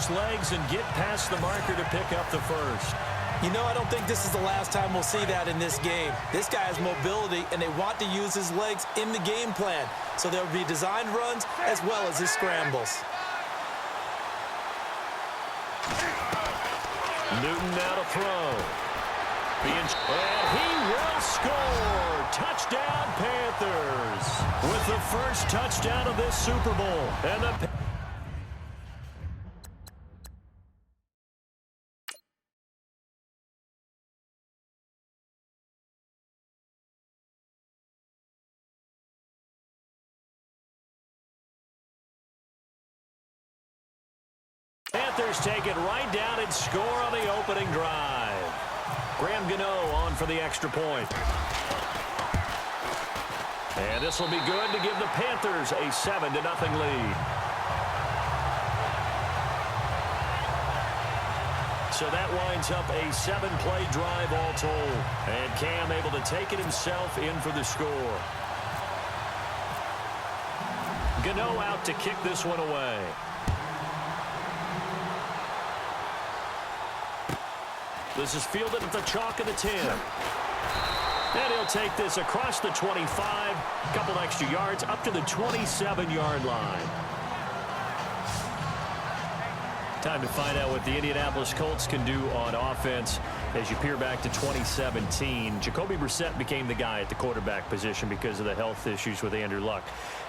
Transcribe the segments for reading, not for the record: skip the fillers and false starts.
his legs and get past the marker to pick up the first. You know, I don't think this is the last time we'll see that in this game. This guy has mobility, and they want to use his legs in the game plan. So there will be designed runs as well as his scrambles. Newton now to throw. And he will score. Touchdown, Panthers. With the first touchdown of this Super Bowl. And the Panthers take it right down and score on the opening drive. Graham Gano on for the extra point. And this will be good to give the Panthers a 7-0 lead. So that winds up a 7-play drive all told. And Cam able to take it himself in for the score. Gano out to kick this one away. This is fielded at the chalk of the 10. And he'll take this across the 25, a couple extra yards, up to the 27-yard line. Time to find out what the Indianapolis Colts can do on offense as you peer back to 2017. Jacoby Brissett became the guy at the quarterback position because of the health issues with Andrew Luck.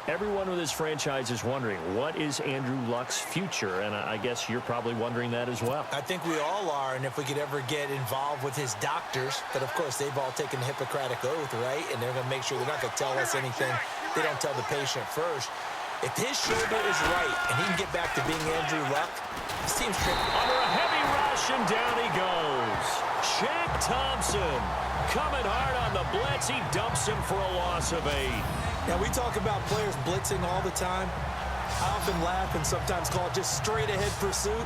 Everyone with this franchise is wondering, what is Andrew Luck's future? And I guess you're probably wondering that as well. I think we all are, and if we could ever get involved with his doctors, but of course they've all taken the Hippocratic Oath, right? And they're going to make sure they're not going to tell us anything they don't tell the patient first. If his shoulder is right and he can get back to being Andrew Luck, this team's tricky. Under a heavy rush, and down he goes. Shaq Thompson coming hard on the blitz. He dumps him for a loss of 8. Now, we talk about players blitzing all the time. I often laugh and sometimes call it just straight-ahead pursuit.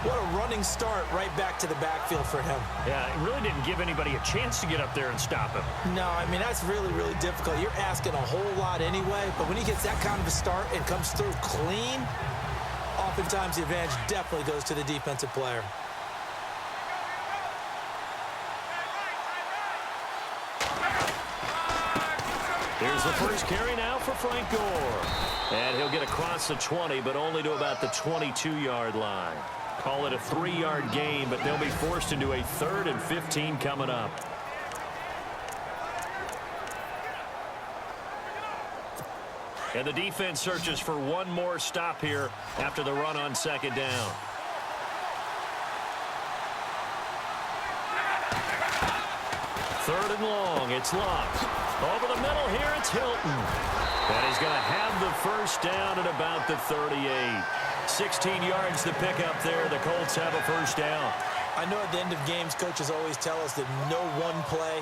What a running start right back to the backfield for him. Yeah, it really didn't give anybody a chance to get up there and stop him. No, I mean, that's really, really difficult. You're asking a whole lot anyway, but when he gets that kind of a start and comes through clean, oftentimes the advantage definitely goes to the defensive player. Here's the first carry now for Frank Gore. And he'll get across the 20, but only to about the 22-yard line. Call it a 3-yard gain, but they'll be forced into a 3rd and 15 coming up. And the defense searches for one more stop here after the run on 2nd down. Third and long, it's locked. Over the middle here, it's Hilton. And he's going to have the first down at about the 38. 16 yards to pick up there. The Colts have a first down. I know at the end of games, coaches always tell us that no one play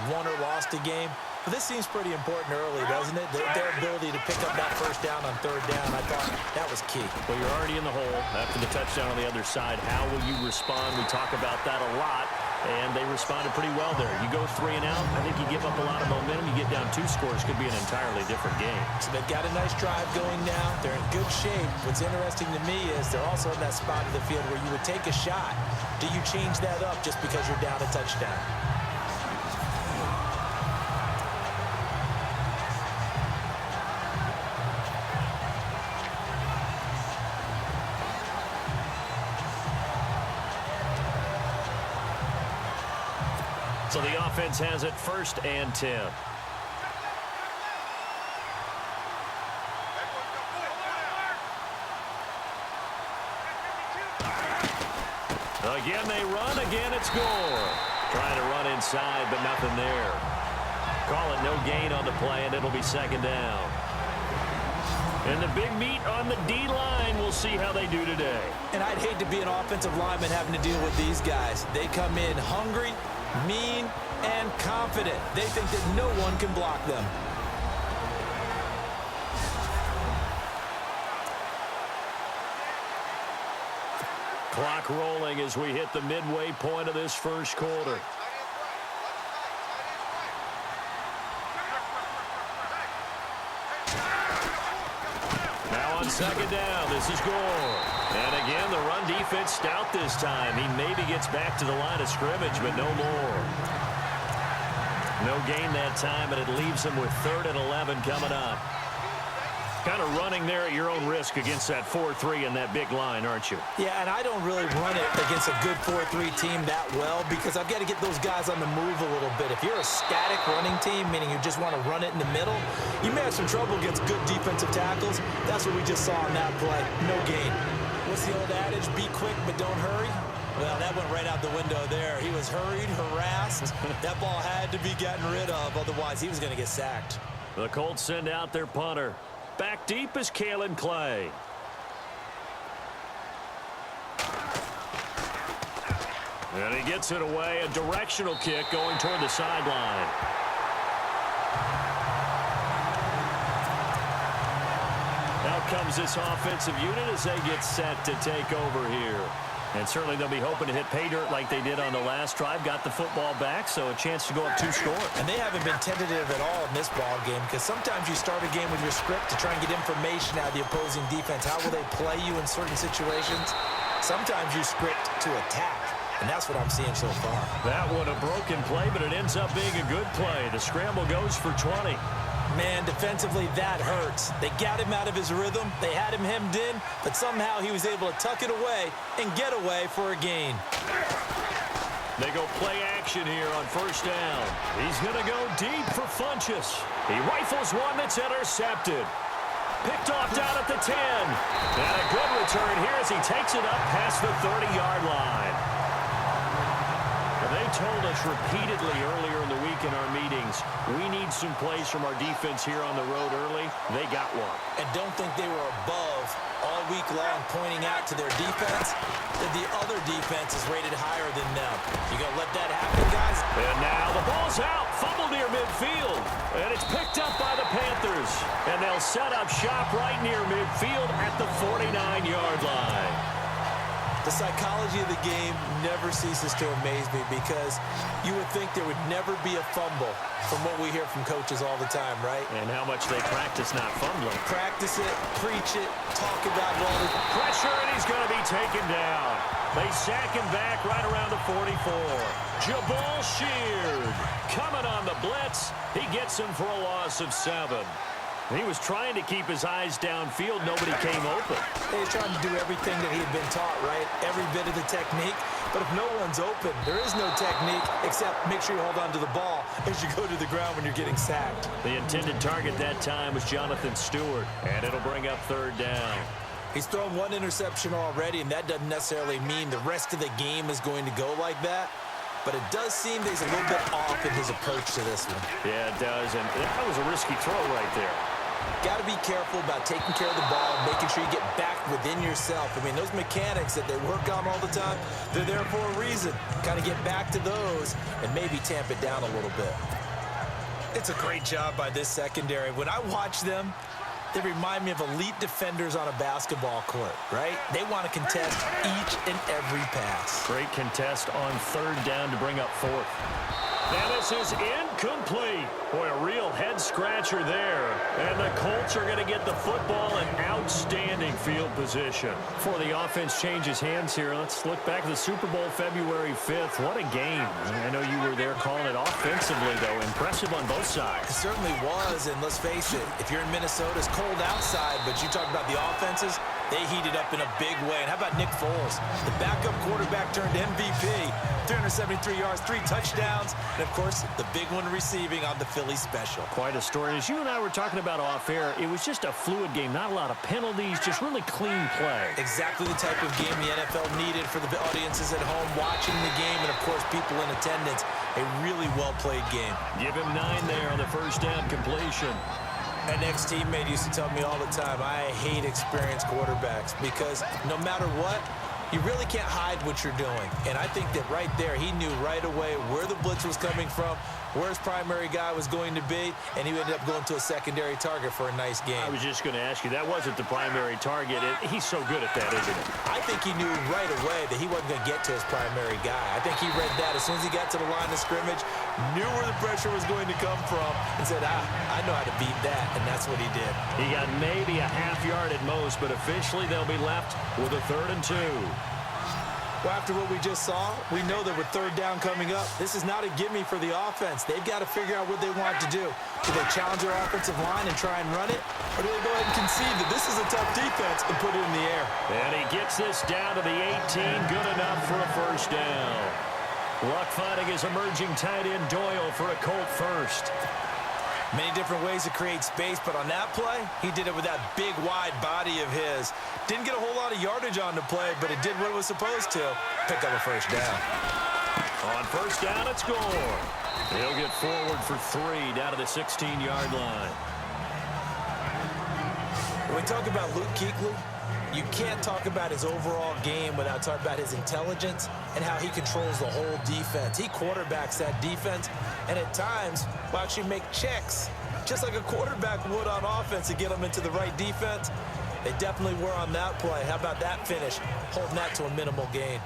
won or lost a game. But this seems pretty important early, doesn't it? Their ability to pick up that first down on 3rd down, I thought that was key. Well, you're already in the hole after the touchdown on the other side. How will you respond? We talk about that a lot. And they responded pretty well there. You go 3 and out, I think you give up a lot of momentum. You get down 2 scores, could be an entirely different game. So they've got a nice drive going now. They're in good shape. What's interesting to me is they're also in that spot of the field where you would take a shot. Do you change that up just because you're down a touchdown? So the offense has it 1st and 10. Again they run, again it's Gore. Trying to run inside, but nothing there. Call it no gain on the play, and it'll be 2nd down. And the big meat on the D-line, we'll see how they do today. And I'd hate to be an offensive lineman having to deal with these guys. They come in hungry, mean, and confident. They think that no one can block them. Clock rolling as we hit the midway point of this first quarter. Now on Second down. This is Gore. And again, the run defense stout this time. He maybe gets back to the line of scrimmage, but no more. No gain that time, and it leaves him with 3rd and 11 coming up. Kind of running there at your own risk against that 4-3 and that big line, aren't you? Yeah, and I don't really run it against a good 4-3 team that well because I've got to get those guys on the move a little bit. If you're a static running team, meaning you just want to run it in the middle, you may have some trouble against good defensive tackles. That's what we just saw on that play. No gain. What's the old adage? Be quick, but don't hurry. Well, that went right out the window there. He was hurried, harassed. That ball had to be gotten rid of, otherwise he was going to get sacked. The Colts send out their punter. Back deep is Kalen Clay. And he gets it away. A directional kick going toward the sideline. Out comes this offensive unit as they get set to take over here. And certainly they'll be hoping to hit pay dirt like they did on the last drive. Got the football back, so a chance to go up 2 scores. And they haven't been tentative at all in this ball game because sometimes you start a game with your script to try and get information out of the opposing defense. How will they play you in certain situations? Sometimes you script to attack, and that's what I'm seeing so far. That one a broken play, but it ends up being a good play. The scramble goes for 20. Man, defensively, that hurts. They got him out of his rhythm. They had him hemmed in, but somehow he was able to tuck it away and get away for a gain. They go play action here on 1st down. He's going to go deep for Funchess. He rifles one that's intercepted. Picked off down at the 10. And a good return here as he takes it up past the 30-yard line. They told us repeatedly earlier in the week in our meetings, we need some plays from our defense here on the road early. They got one. And don't think they were above all week long pointing out to their defense that the other defense is rated higher than them. You going to let that happen, guys? And now the ball's out. Fumble near midfield. And it's picked up by the Panthers. And they'll set up shop right near midfield at the 49-yard line. The psychology of the game never ceases to amaze me because you would think there would never be a fumble from what we hear from coaches all the time, right? And how much they practice not fumbling. Practice it, preach it, talk about it all the time. Pressure, and he's going to be taken down. They sack him back right around the 44. Jabal Sheard coming on the blitz. He gets him for a loss of 7. He was trying to keep his eyes downfield. Nobody came open. He was trying to do everything that he had been taught, right? Every bit of the technique. But if no one's open, there is no technique except make sure you hold on to the ball as you go to the ground when you're getting sacked. The intended target that time was Jonathan Stewart, and it'll bring up 3rd down. He's thrown 1 interception already, and that doesn't necessarily mean the rest of the game is going to go like that. But it does seem that he's a little bit off in his approach to this one. Yeah, it does, and that was a risky throw right there. Got to be careful about taking care of the ball, making sure you get back within yourself. I mean, those mechanics that they work on all the time, they're there for a reason. Kind of get back to those and maybe tamp it down a little bit. It's a great job by this secondary. When I watch them, they remind me of elite defenders on a basketball court, right? They want to contest each and every pass. Great contest on 3rd down to bring up 4th. And this is incomplete. Boy, a real head-scratcher there. And the Colts are going to get the football in outstanding field position. Before the offense changes hands here, let's look back at the Super Bowl February 5th. What a game. I know you were there calling it offensively, though. Impressive on both sides. It certainly was, and let's face it, if you're in Minnesota, it's cold outside, but you talk about the offenses, they heated up in a big way. And how about Nick Foles? The backup quarterback turned MVP. 373 yards, 3 touchdowns, and, of course, the big one receiving on the Philly special. Quite a story. As you and I were talking about off air, it was just a fluid game. Not a lot of penalties, just really clean play. Exactly the type of game the NFL needed for the audiences at home watching the game and, of course, people in attendance. A really well-played game. Give him 9 there on the 1st down completion. An ex-teammate used to tell me all the time, I hate experienced quarterbacks because no matter what, you really can't hide what you're doing. And I think that right there, he knew right away where the blitz was coming from, where his primary guy was going to be, and he ended up going to a secondary target for a nice game. I was just going to ask you, that wasn't the primary target. He's so good at that, isn't he? I think he knew right away that he wasn't going to get to his primary guy. I think he read that as soon as he got to the line of scrimmage, knew where the pressure was going to come from, and said, I know how to beat that, and that's what he did. He got maybe a half yard at most, but officially they'll be left with a 3rd and 2. Well, after what we just saw, we know that with 3rd down coming up, this is not a gimme for the offense. They've got to figure out what they want to do. Do they challenge their offensive line and try and run it? Or do they go ahead and concede that this is a tough defense and put it in the air? And he gets this down to the 18. Good enough for a 1st down. Luck finding his emerging tight end Doyle for a Colt 1st. Many different ways to create space, but on that play, he did it with that big, wide body of his. Didn't get a whole lot of yardage on the play, but it did what it was supposed to. Pick up a 1st down. On 1st down, it's Gore. He'll get forward for 3 down to the 16-yard line. When we talk about Luke Kuechly, you can't talk about his overall game without talking about his intelligence and how he controls the whole defense. He quarterbacks that defense, and at times will actually make checks, just like a quarterback would on offense to get them into the right defense. They definitely were on that play. How about that finish, holding that to a minimal gain?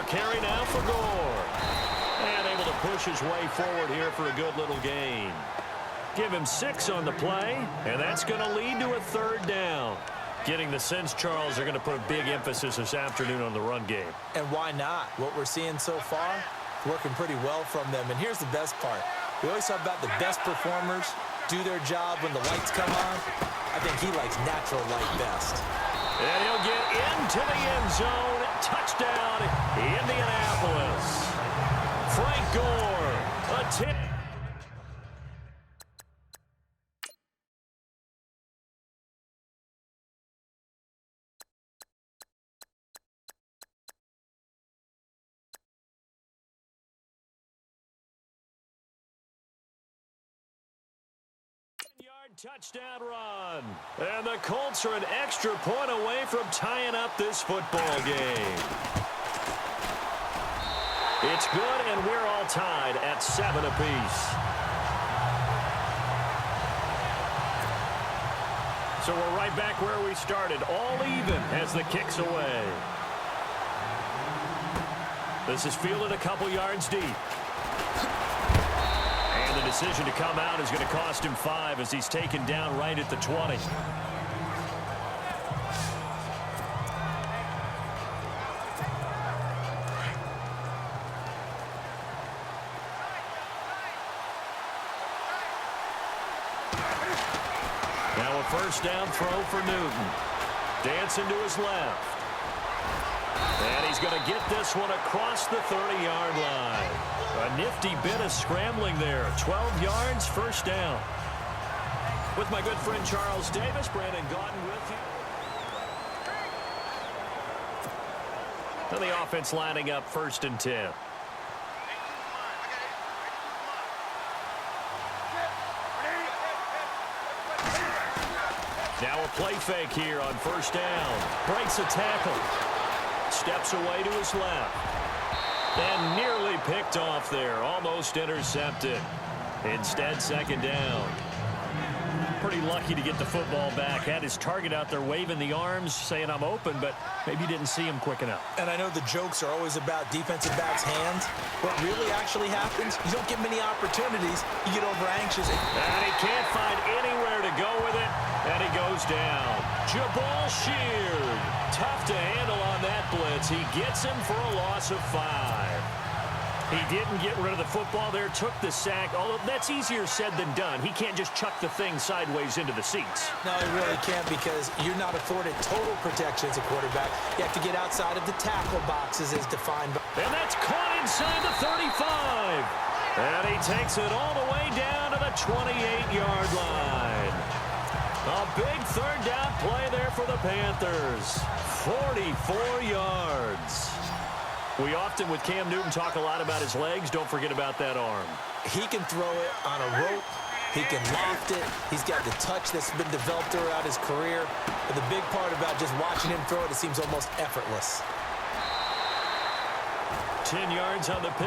Carry now for Gore. And able to push his way forward here for a good little gain. Give him 6 on the play, and that's going to lead to a 3rd down. Getting the sense, Charles, they're going to put a big emphasis this afternoon on the run game. And why not? What we're seeing so far, working pretty well from them. And here's the best part. We always talk about the best performers do their job when the lights come on. I think he likes natural light best. And he'll get into the end zone. Touchdown, Indianapolis. Frank Gore, a tip. Touchdown run. And the Colts are an extra point away from tying up this football game. It's good, and we're all tied at 7 apiece. So we're right back where we started, all even as the kick's away. This is fielded a couple yards deep. The decision to come out is going to cost him 5 as he's taken down right at the 20. Now a 1st down throw for Newton. Dancing to his left. And he's going to get this one across the 30-yard line. A nifty bit of scrambling there. 12 yards, 1st down. With my good friend Charles Davis, Brandon Gaudin with you. And the offense lining up 1st and 10. Now a play fake here on 1st down. Breaks a tackle. Steps away to his left. And nearly picked off there. Almost intercepted. Instead, 2nd down. Pretty lucky to get the football back. Had his target out there waving the arms, saying I'm open, but maybe didn't see him quick enough. And I know the jokes are always about defensive backs' hands. What really actually happens, you don't get many opportunities. You get over anxious. And he can't find anywhere to go with it. And he goes down. Jabal Sheard. Tough to handle on that blitz. He gets him for a loss of 5. He didn't get rid of the football there, took the sack, although that's easier said than done. He can't just chuck the thing sideways into the seats. No, he really can't because you're not afforded total protection as a quarterback. You have to get outside of the tackle boxes as defined by... And that's caught inside the 35. And he takes it all the way down to the 28-yard line. A big 3rd down play there for the Panthers. 44 yards. We often, with Cam Newton, talk a lot about his legs. Don't forget about that arm. He can throw it on a rope. He can loft it. He's got the touch that's been developed throughout his career. But the big part about just watching him throw it, it seems almost effortless. 10 yards on the pick.